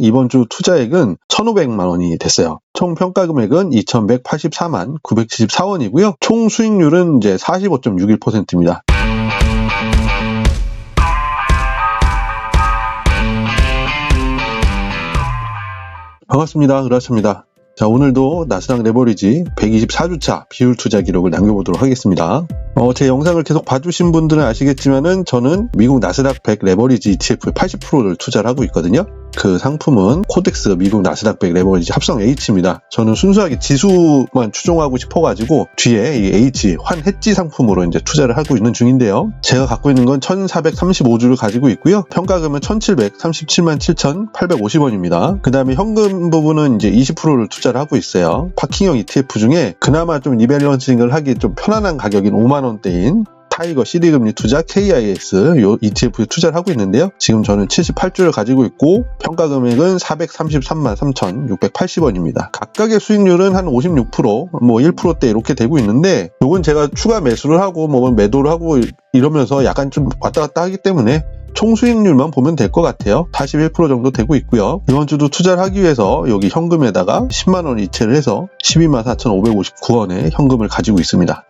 이번 주 투자액은 1,500만 원이 됐어요. 총 평가 금액은 2,184만 974원이고요. 총 수익률은 이제 45.61%입니다. 반갑습니다. 그라스입니다. 자, 오늘도 나스닥 레버리지 124주차 비율 투자 기록을 남겨보도록 하겠습니다. 제 영상을 계속 봐주신 분들은 아시겠지만은 저는 미국 나스닥 100 레버리지 ETF의 80%를 투자를 하고 있거든요. 그 상품은 코덱스 미국 나스닥 100 레버리지 합성 H입니다. 저는 순수하게 지수만 추종하고 싶어가지고 뒤에 이 H 환 해지 상품으로 이제 투자를 하고 있는 중인데요. 제가 갖고 있는 건 1,435주를 가지고 있고요. 평가금은 1,737만 7,850원입니다. 그 다음에 현금 부분은 이제 20%를 투자를 하고 있어요. 파킹형 ETF 중에 그나마 좀 리밸런싱을 하기 좀 편안한 가격인 5만원대인 타이거 CD금리 투자 KIS 요 ETF에 투자를 하고 있는데요. 지금 저는 78주를 가지고 있고 평가 금액은 433만 3,680원입니다. 각각의 수익률은 한 56%, 뭐 1%대 이렇게 되고 있는데 요건 제가 추가 매수를 하고 뭐 매도를 하고 이러면서 약간 좀 왔다 갔다 하기 때문에 총 수익률만 보면 될 것 같아요. 41% 정도 되고 있고요. 이번 주도 투자를 하기 위해서 여기 현금에다가 10만원 이체를 해서 12만 4,559원의 현금을 가지고 있습니다.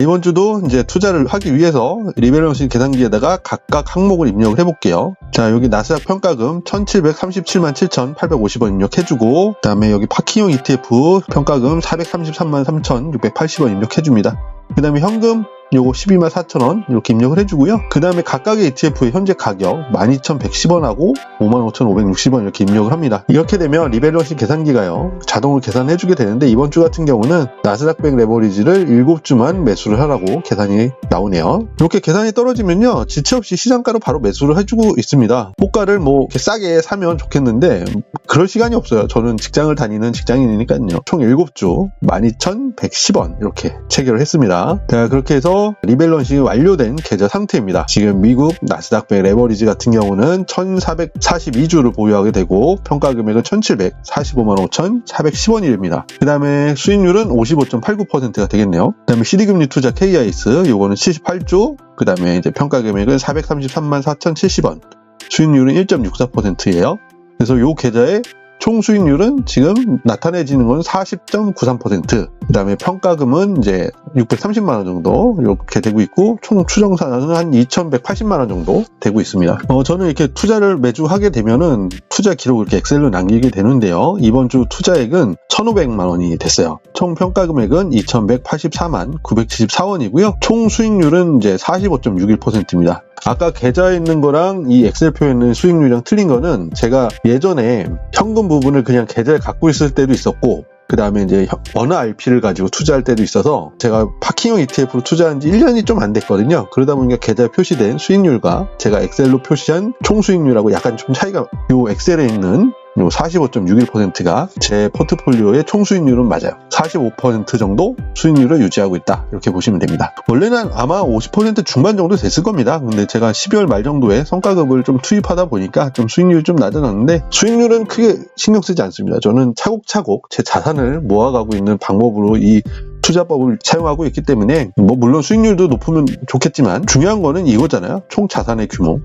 이번 주도 이제 투자를 하기 위해서 리밸런싱 계산기에다가 각각 항목을 입력을 해볼게요. 자, 여기 나스닥 평가금 1,737만 7,850원 입력해주고, 그 다음에 여기 파킹형 ETF 평가금 433만 3,680원 입력해줍니다. 그 다음에 현금 요거 12만 4천원 이렇게 입력을 해주고요. 그 다음에 각각의 ETF의 현재 가격 12,110원하고 55,560원 이렇게 입력을 합니다. 이렇게 되면 리밸런싱 계산기가요 자동으로 계산해주게 되는데 이번 주 같은 경우는 나스닥 100 레버리지를 7주만 매수를 하라고 계산이 나오네요. 이렇게 계산이 떨어지면요 지체 없이 시장가로 바로 매수를 해주고 있습니다. 호가를 뭐 이렇게 싸게 사면 좋겠는데 그럴 시간이 없어요. 저는 직장을 다니는 직장인이니까요. 총 7주 12,110원 이렇게 체결을 했습니다. 자, 그렇게 해서 리밸런싱이 완료된 계좌 상태입니다. 지금 미국 나스닥 100 레버리지 같은 경우는 1,442주를 보유하게 되고 평가 금액은 1,745만 5,410원입니다. 그 다음에 수익률은 55.89%가 되겠네요. 그 다음에 CD금리 투자 KIS 요거는 78주, 그 다음에 이제 평가 금액은 433만 4,070원, 수익률은 1.64%예요. 그래서 요 계좌의 총 수익률은 지금 나타내지는 건 40.93%, 그 다음에 평가금은 이제 630만원 정도 이렇게 되고 있고 총 추정산은 한 2,180만원 정도 되고 있습니다. 저는 이렇게 투자를 매주 하게 되면은 투자 기록을 이렇게 엑셀로 남기게 되는데요. 이번 주 투자액은 1,500만원이 됐어요. 총 평가 금액은 2,184만 974원이고요. 총 수익률은 이제 45.61%입니다. 아까 계좌에 있는 거랑 이 엑셀표에 있는 수익률이랑 틀린 거는 제가 예전에 현금 부분을 그냥 계좌에 갖고 있을 때도 있었고 그 다음에 이제 어느 RP를 가지고 투자할 때도 있어서 제가 파킹형 ETF로 투자한 지 1년이 좀 안 됐거든요. 그러다 보니까 계좌에 표시된 수익률과 제가 엑셀로 표시한 총 수익률하고 약간 좀 차이가 요 엑셀에 있는 요 45.61%가 제 포트폴리오의 총 수익률은 맞아요. 45% 정도 수익률을 유지하고 있다. 이렇게 보시면 됩니다. 원래는 아마 50% 중반 정도 됐을 겁니다. 근데 제가 12월 말 정도에 성과급을 좀 투입하다 보니까 좀 수익률이 좀 낮아졌는데 수익률은 크게 신경 쓰지 않습니다. 저는 차곡차곡 제 자산을 모아가고 있는 방법으로 이 투자법을 사용하고 있기 때문에 뭐 물론 수익률도 높으면 좋겠지만 중요한 거는 이거잖아요. 총 자산의 규모.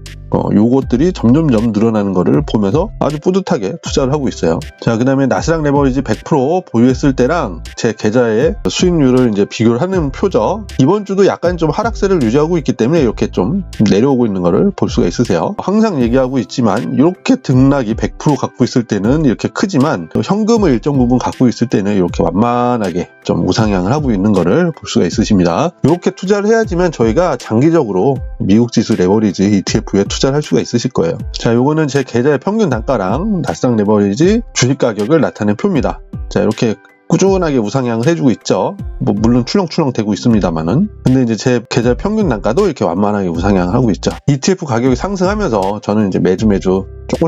요것들이 점점점 늘어나는 거를 보면서 아주 뿌듯하게 투자를 하고 있어요. 자, 그 다음에 나스닥 레버리지 100% 보유했을 때랑 제 계좌의 수익률을 이제 비교를 하는 표죠. 이번 주도 약간 좀 하락세를 유지하고 있기 때문에 이렇게 좀 내려오고 있는 거를 볼 수가 있으세요. 항상 얘기하고 있지만 이렇게 등락이 100% 갖고 있을 때는 이렇게 크지만 현금을 일정 부분 갖고 있을 때는 이렇게 완만하게 좀 우상향을 하고 있는 거를 볼 수가 있으십니다. 이렇게 투자를 해야지만 저희가 장기적으로 미국 지수 레버리지 ETF에 투자를 할 수가 있으실 거예요. 자, 요거는 제 계좌의 평균 단가랑 나스닥 레버리지 주식 가격을 나타낸 표입니다. 자, 이렇게 꾸준하게 우상향을 해주고 있죠. 뭐 물론 출렁출렁 되고 있습니다만은. 근데 이제 제 계좌 평균 단가도 이렇게 완만하게 우상향을 하고 있죠. ETF 가격이 상승하면서 저는 이제 매주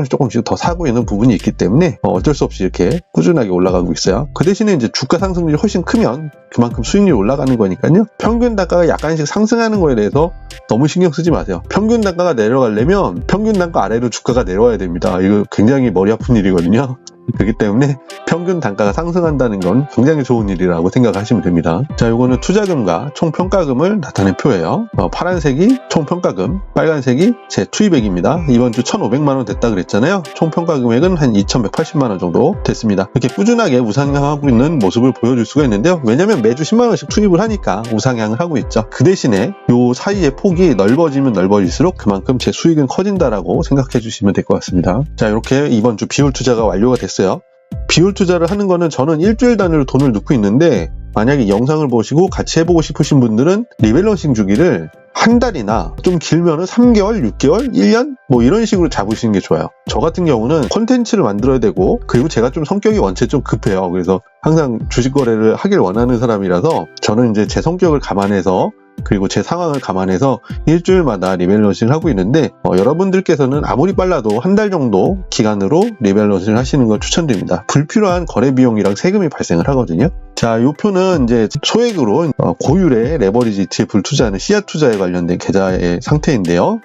조금씩 더 사고 있는 부분이 있기 때문에 어쩔 수 없이 이렇게 꾸준하게 올라가고 있어요. 그 대신에 이제 주가 상승률이 훨씬 크면 그만큼 수익률이 올라가는 거니까요. 평균 단가가 약간씩 상승하는 거에 대해서 너무 신경 쓰지 마세요. 평균 단가가 내려가려면 평균 단가 아래로 주가가 내려와야 됩니다. 이거 굉장히 머리 아픈 일이거든요. 그렇기 때문에 평균 단가가 상승한다는 건 굉장히 좋은 일이라고 생각하시면 됩니다. 자, 요거는 투자금과 총평가금을 나타낸 표예요. 파란색이 총평가금, 빨간색이 제 투입액입니다. 이번 주 1,500만 원 됐다 그랬잖아요. 총평가 금액은 한 2,180만 원 정도 됐습니다. 이렇게 꾸준하게 우상향하고 있는 모습을 보여줄 수가 있는데요. 왜냐면 매주 10만 원씩 투입을 하니까 우상향을 하고 있죠. 그 대신에 요 사이의 폭이 넓어지면 넓어질수록 그만큼 제 수익은 커진다라고 생각해 주시면 될 것 같습니다. 자, 이렇게 이번 주 비율 투자가 완료가 됐어요. 비율 투자를 하는 거는 저는 일주일 단위로 돈을 넣고 있는데, 만약에 영상을 보시고 같이 해보고 싶으신 분들은 리밸런싱 주기를 한 달이나 좀 길면은 3개월, 6개월, 1년 뭐 이런 식으로 잡으시는 게 좋아요. 저 같은 경우는 콘텐츠를 만들어야 되고, 그리고 제가 좀 성격이 원체 좀 급해요. 그래서 항상 주식 거래를 하길 원하는 사람이라서 저는 이제 제 성격을 감안해서, 그리고 제 상황을 감안해서 일주일마다 리밸런싱을 하고 있는데, 여러분들께서는 아무리 빨라도 한 달 정도 기간으로 리밸런싱을 하시는 걸 추천드립니다. 불필요한 거래 비용이랑 세금이 발생을 하거든요. 자, 이 표는 이제 소액으로 고율의 레버리지 ETF를 투자하는 씨앗 투자에 관련된 계좌의 상태인데요.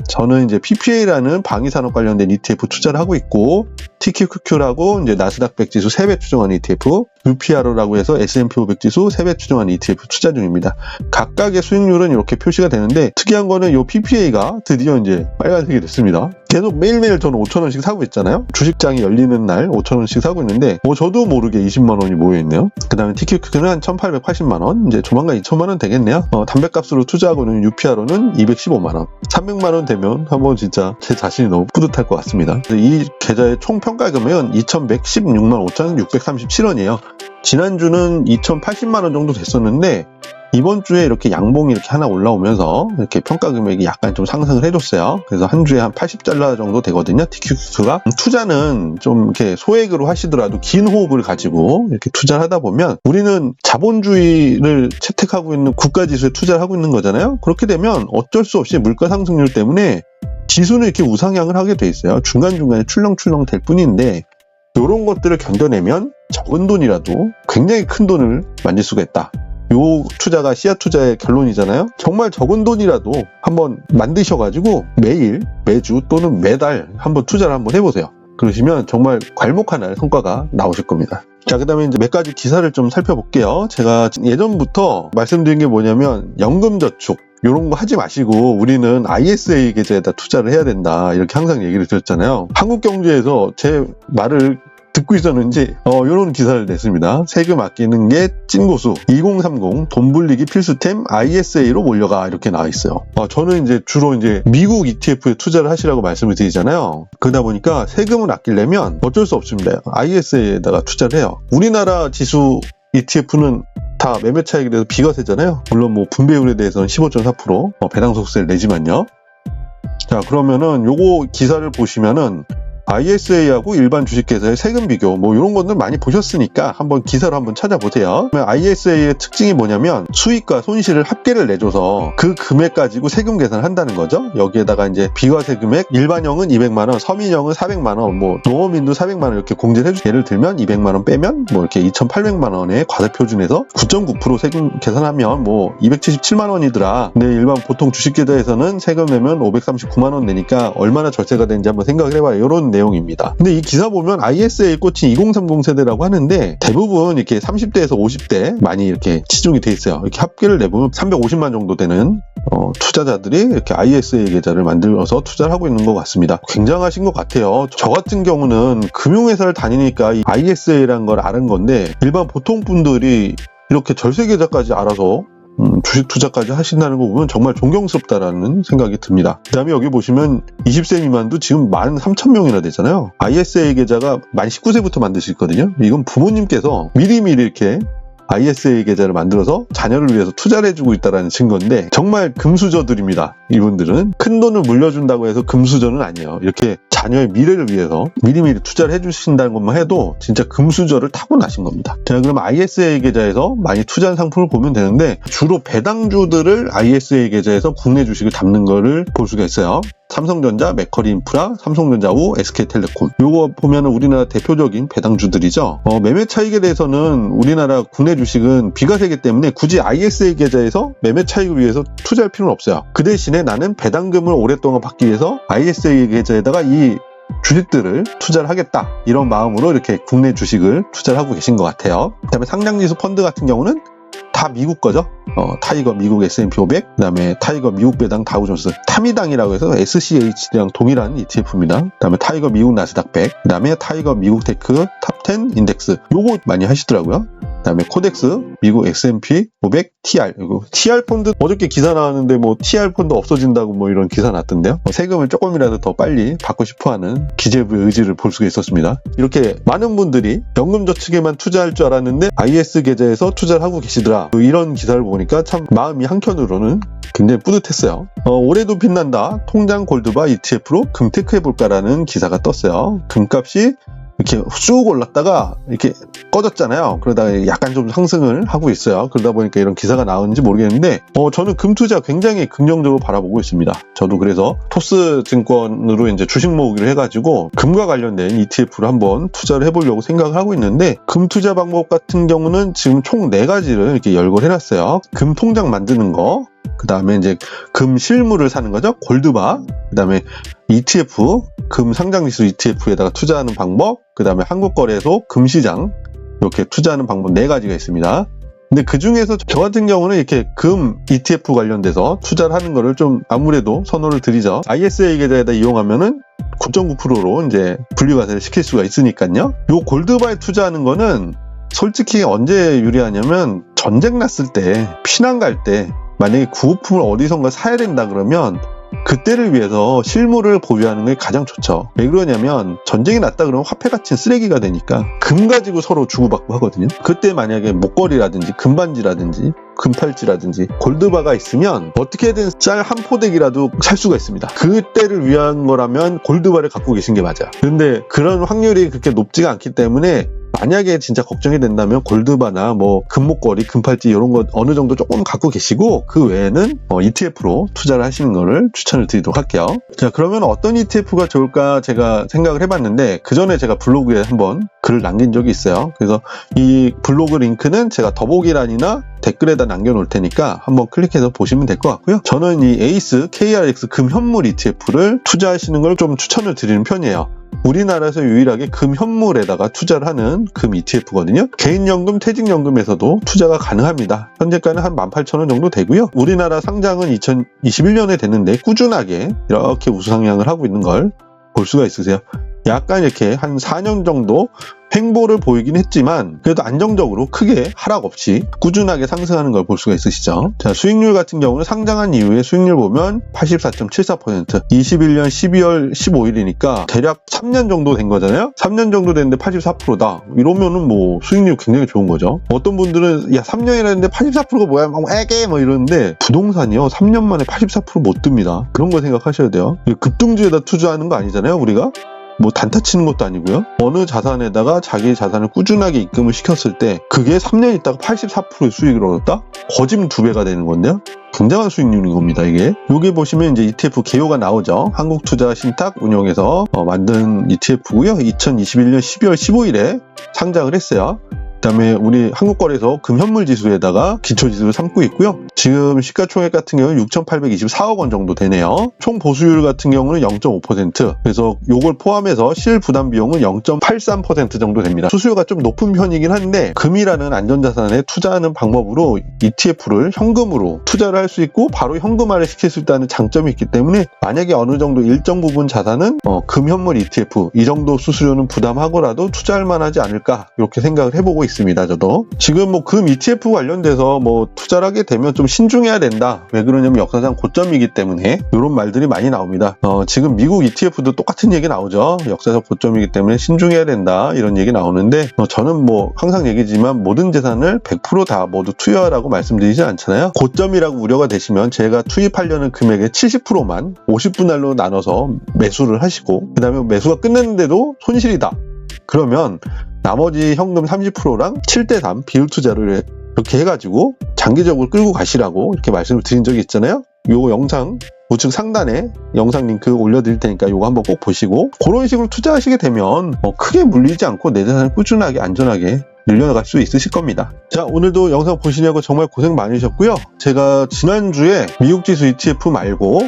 저는 이제 PPA라는 방위산업 관련된 ETF 투자를 하고 있고, TQQQ라고 이제 나스닥 100 지수 3배 추정하는 ETF, UPRO라고 해서 S&P 500 지수 3배 추정하는 ETF 투자 중입니다. 각각의 수익률은 이렇게 표시가 되는데, 특이한 거는 이 PPA가 드디어 이제 빨간색이 됐습니다. 계속 매일매일 저는 5,000원씩 사고 있잖아요. 주식장이 열리는 날 5,000원씩 사고 있는데, 저도 모르게 20만 원이 모여있네요. 그 다음에 TQQQ는 한 1,880만 원, 이제 조만간 2,000만 원 되겠네요. 담배값으로 투자하고는 UPRO는 215만 원, 300만 원 되면 한번 진짜 제 자신이 너무 뿌듯할 것 같습니다. 이 계좌의 총 평가 금액은 2,116만 5,637원이에요. 지난주는 2,080만 원 정도 됐었는데, 이번 주에 이렇게 양봉이 이렇게 하나 올라오면서 이렇게 평가 금액이 약간 좀 상승을 해줬어요. 그래서 한 주에 한 80달러 정도 되거든요. TQQQ가. 투자는 좀 이렇게 소액으로 하시더라도 긴 호흡을 가지고 이렇게 투자를 하다 보면, 우리는 자본주의를 채택하고 있는 국가지수에 투자를 하고 있는 거잖아요. 그렇게 되면 어쩔 수 없이 물가 상승률 때문에 지수는 이렇게 우상향을 하게 돼 있어요. 중간중간에 출렁출렁 될 뿐인데, 이런 것들을 견뎌내면 적은 돈이라도 굉장히 큰 돈을 만질 수가 있다. 요 투자가 씨앗 투자의 결론이잖아요. 정말 적은 돈이라도 한번 만드셔가지고 매일, 매주 또는 매달 한번 투자를 한번 해보세요. 그러시면 정말 괄목하는 성과가 나오실 겁니다. 자, 그 다음에 이제 몇 가지 기사를 좀 살펴볼게요. 제가 예전부터 말씀드린 게 뭐냐면, 연금저축 이런 거 하지 마시고 우리는 ISA 계좌에다 투자를 해야 된다, 이렇게 항상 얘기를 드렸잖아요. 한국경제에서 제 말을 듣고 있었는지 이런 기사를 냈습니다. 세금 아끼는 게 찐고수, 2030 돈 불리기 필수템 ISA로 몰려가, 이렇게 나와 있어요. 저는 이제 주로 이제 미국 ETF에 투자를 하시라고 말씀을 드리잖아요. 그러다 보니까 세금을 아끼려면 어쩔 수 없습니다. ISA에다가 투자를 해요. 우리나라 지수 ETF는 다 매매 차익에 대해서 비과세잖아요. 물론 뭐 분배율에 대해서는 15.4% 배당 소득세를 내지만요. 자, 그러면은 요거 기사를 보시면은 ISA하고 일반 주식회사의 세금 비교 뭐 이런 것들 많이 보셨으니까 한번 기사로 한번 찾아보세요. ISA의 특징이 뭐냐면, 수익과 손실을 합계를 내줘서 그 금액 가지고 세금 계산을 한다는 거죠. 여기에다가 이제 비과세 금액, 일반형은 200만 원, 서민형은 400만 원, 뭐 농어민도 400만 원 이렇게 공제를 해주세요. 예를 들면 200만 원 빼면 뭐 이렇게 2,800만 원의 과세 표준에서 9.9% 세금 계산하면 뭐 277만 원이더라. 근데 일반 보통 주식계좌에서는 세금 내면 539만 원 내니까 얼마나 절세가 되는지 한번 생각을 해봐요. 이런 내용입니다. 근데 이 기사 보면 ISA에 꽂힌 2030 세대라고 하는데, 대부분 이렇게 30대에서 50대 많이 이렇게 치중이 돼 있어요. 이렇게 합계를 내보면 350만 정도 되는 투자자들이 이렇게 ISA 계좌를 만들어서 투자를 하고 있는 것 같습니다. 굉장하신 것 같아요. 저 같은 경우는 금융회사를 다니니까 이 ISA라는 걸 아는 건데, 일반 보통 분들이 이렇게 절세 계좌까지 알아서 주식 투자까지 하신다는 거 보면 정말 존경스럽다라는 생각이 듭니다. 그 다음에 여기 보시면 20세 미만도 지금 13,000명이나 되잖아요. ISA 계좌가 만 19세부터 만들 수 있거든요. 이건 부모님께서 미리미리 이렇게 ISA 계좌를 만들어서 자녀를 위해서 투자를 해주고 있다는 증거인데, 정말 금수저들입니다. 이분들은 큰 돈을 물려준다고 해서 금수저는 아니에요. 이렇게 자녀의 미래를 위해서 미리미리 투자를 해주신다는 것만 해도 진짜 금수저를 타고나신 겁니다. 자, 그럼 ISA 계좌에서 많이 투자한 상품을 보면 되는데, 주로 배당주들을 ISA 계좌에서 국내 주식을 담는 거를 볼 수가 있어요. 삼성전자, 메커리인프라, 삼성전자우, SK텔레콤. 요거 보면은 우리나라 대표적인 배당주들이죠. 매매 차익에 대해서는 우리나라 국내 주식은 비과세이기 때문에 굳이 ISA 계좌에서 매매 차익을 위해서 투자할 필요는 없어요. 그 대신에 나는 배당금을 오랫동안 받기 위해서 ISA 계좌에다가 이 주식들을 투자를 하겠다 이런 마음으로 이렇게 국내 주식을 투자를 하고 계신 것 같아요. 그 다음에 상장지수 펀드 같은 경우는 다 미국 거죠. 타이거 미국 S&P 500, 그 다음에 타이거 미국 배당 다우존스, 타미당이라고 해서 SCH랑 동일한 ETF입니다. 그 다음에 타이거 미국 나스닥 100, 그 다음에 타이거 미국 테크 탑10 인덱스, 요거 많이 하시더라고요. 그 다음에 코덱스 미국 S&P 500 TR, TR 펀드 어저께 기사 나왔는데 뭐 TR 펀드 없어진다고 뭐 이런 기사 났던데요. 세금을 조금이라도 더 빨리 받고 싶어하는 기재부의 의지를 볼 수가 있었습니다. 이렇게 많은 분들이 연금저축에만 투자할 줄 알았는데 IS 계좌에서 투자를 하고 계시더라. 이런 기사를 보니까 참 마음이 한켠으로는 굉장히 뿌듯했어요. 올해도 빛난다. 통장 골드바 ETF로 금테크 해볼까라는 기사가 떴어요. 금값이 이렇게 쑥 올랐다가 이렇게 꺼졌잖아요. 그러다가 약간 좀 상승을 하고 있어요. 그러다 보니까 이런 기사가 나오는지 모르겠는데 저는 금 투자 굉장히 긍정적으로 바라보고 있습니다. 저도 그래서 토스 증권으로 이제 주식 모으기를 해가지고 금과 관련된 ETF를 한번 투자를 해보려고 생각을 하고 있는데, 금 투자 방법 같은 경우는 지금 총 4가지를 이렇게 열거를 해놨어요. 금 통장 만드는 거, 그 다음에 이제 금 실물을 사는 거죠. 골드바, 그 다음에 ETF, 금 상장지수 ETF에다가 투자하는 방법, 그 다음에 한국거래소 금시장 이렇게 투자하는 방법 4가지가 있습니다. 근데 그 중에서 저 같은 경우는 이렇게 금 ETF 관련돼서 투자를 하는 거를 좀 아무래도 선호를 드리죠. ISA 계좌에다 이용하면은 9.9%로 이제 분리과세를 시킬 수가 있으니까요. 요 골드바에 투자하는 거는 솔직히 언제 유리하냐면 전쟁 났을 때, 피난 갈 때 만약에 구호품을 어디선가 사야 된다 그러면 그때를 위해서 실물을 보유하는 게 가장 좋죠. 왜 그러냐면 전쟁이 났다 그러면 화폐같이 쓰레기가 되니까 금 가지고 서로 주고받고 하거든요. 그때 만약에 목걸이라든지 금반지라든지 금팔찌라든지 골드바가 있으면 어떻게든 쌀 한 포대기라도 살 수가 있습니다. 그때를 위한 거라면 골드바를 갖고 계신 게 맞아요. 근데 그런 확률이 그렇게 높지가 않기 때문에 만약에 진짜 걱정이 된다면 골드바나 뭐 금목걸이, 금팔찌 이런 거 어느 정도 조금 갖고 계시고, 그 외에는 ETF로 투자를 하시는 거를 추천을 드리도록 할게요. 자, 그러면 어떤 ETF가 좋을까 제가 생각을 해봤는데, 그 전에 제가 블로그에 한번 글을 남긴 적이 있어요. 그래서 이 블로그 링크는 제가 더보기란이나 댓글에다 남겨놓을 테니까 한번 클릭해서 보시면 될 것 같고요. 저는 이 에이스 KRX 금현물 ETF를 투자하시는 걸 좀 추천을 드리는 편이에요. 우리나라에서 유일하게 금 현물에다가 투자를 하는 금 ETF거든요. 개인연금, 퇴직연금에서도 투자가 가능합니다. 현재가는 한 18,000원 정도 되고요. 우리나라 상장은 2021년에 됐는데 꾸준하게 이렇게 우상향을 하고 있는 걸 볼 수가 있으세요. 약간 이렇게 한 4년 정도 횡보를 보이긴 했지만 그래도 안정적으로 크게 하락 없이 꾸준하게 상승하는 걸 볼 수가 있으시죠. 자, 수익률 같은 경우는 상장한 이후에 수익률 보면 84.74%, 21년 12월 15일이니까 대략 3년 정도 된 거잖아요. 3년 정도 됐는데 84%다. 이러면은 뭐 수익률 굉장히 좋은 거죠. 어떤 분들은 야 3년이라는데 84%가 뭐야? 막 애게 뭐 이러는데 부동산이요 3년 만에 84%못 듭니다. 그런 거 생각하셔야 돼요. 급등주에다 투자하는 거 아니잖아요, 우리가. 뭐 단타 치는 것도 아니고요. 어느 자산에다가 자기 자산을 꾸준하게 입금을 시켰을 때 그게 3년 있다가 84%의 수익을 얻었다? 거짐 2배가 되는 건데요. 굉장한 수익률인 겁니다, 이게. 여기 보시면 이제 ETF 개요가 나오죠. 한국투자신탁 운용에서 만든 ETF고요. 2021년 12월 15일에 상장을 했어요. 그 다음에 우리 한국거래소 금현물지수에다가 기초지수를 삼고 있고요. 지금 시가총액 같은 경우는 6,824억 원 정도 되네요. 총 보수율 같은 경우는 0.5%. 그래서 요걸 포함해서 실부담 비용은 0.83% 정도 됩니다. 수수료가 좀 높은 편이긴 한데 금이라는 안전자산에 투자하는 방법으로 ETF를 현금으로 투자를 할 수 있고 바로 현금화를 시킬 수 있다는 장점이 있기 때문에 만약에 어느 정도 일정 부분 자산은 금현물 ETF 이 정도 수수료는 부담하고라도 투자할 만하지 않을까 이렇게 생각을 해보고 있습니다. 저도 지금 뭐 금 ETF 관련돼서 뭐 투자를 하게 되면 좀 신중해야 된다. 왜 그러냐면 역사상 고점이기 때문에 이런 말들이 많이 나옵니다. 지금 미국 ETF도 똑같은 얘기 나오죠. 역사상 고점이기 때문에 신중해야 된다 이런 얘기 나오는데 저는 뭐 항상 얘기지만 모든 재산을 100% 다 모두 투여하라고 말씀드리지 않잖아요. 고점이라고 우려가 되시면 제가 투입하려는 금액의 70%만 50분할로 나눠서 매수를 하시고 그 다음에 매수가 끝났는데도 손실이다. 그러면 나머지 현금 30%랑 7대3 비율 투자를 이렇게 해가지고 장기적으로 끌고 가시라고 이렇게 말씀을 드린 적이 있잖아요. 요 영상 우측 상단에 영상 링크 올려드릴 테니까 요거 한번 꼭 보시고 그런 식으로 투자하시게 되면 크게 물리지 않고 내 자산을 꾸준하게 안전하게 늘려나갈 수 있으실 겁니다. 자, 오늘도 영상 보시냐고 정말 고생 많으셨고요. 제가 지난주에 미국 지수 ETF 말고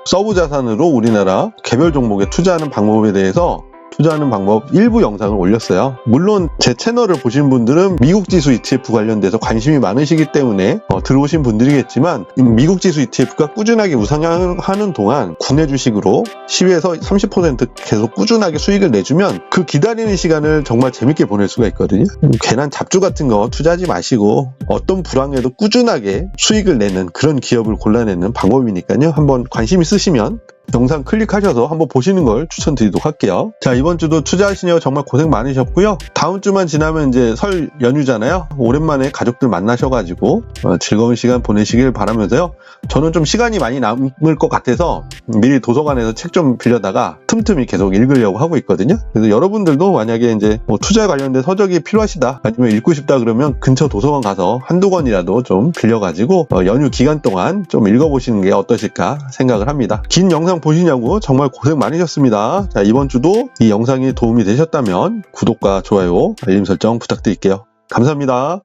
서브 자산으로 우리나라 개별 종목에 투자하는 방법에 대해서 투자하는 방법 일부 영상을 올렸어요. 물론 제 채널을 보신 분들은 미국 지수 ETF 관련돼서 관심이 많으시기 때문에 들어오신 분들이겠지만 미국 지수 ETF가 꾸준하게 우상향하는 동안 국내 주식으로 10에서 30% 계속 꾸준하게 수익을 내주면 그 기다리는 시간을 정말 재밌게 보낼 수가 있거든요. 괜한 잡주 같은 거 투자하지 마시고 어떤 불황에도 꾸준하게 수익을 내는 그런 기업을 골라내는 방법이니까요. 한번 관심 있으시면 영상 클릭하셔서 한번 보시는 걸 추천드리도록 할게요. 자, 이번 주도 투자하시느라 정말 고생 많으셨고요. 다음 주만 지나면 이제 설 연휴잖아요. 오랜만에 가족들 만나셔가지고 즐거운 시간 보내시길 바라면서요. 저는 좀 시간이 많이 남을 것 같아서 미리 도서관에서 책 좀 빌려다가 틈틈이 계속 읽으려고 하고 있거든요. 그래서 여러분들도 만약에 이제 투자에 관련된 서적이 필요하시다, 아니면 읽고 싶다 그러면 근처 도서관 가서 한두 권이라도 좀 빌려가지고 연휴 기간 동안 좀 읽어보시는 게 어떠실까 생각을 합니다. 긴 영상 보시냐고 정말 고생 많으셨습니다. 자, 이번 주도 이 영상이 도움이 되셨다면 구독과 좋아요, 알림 설정 부탁드릴게요. 감사합니다.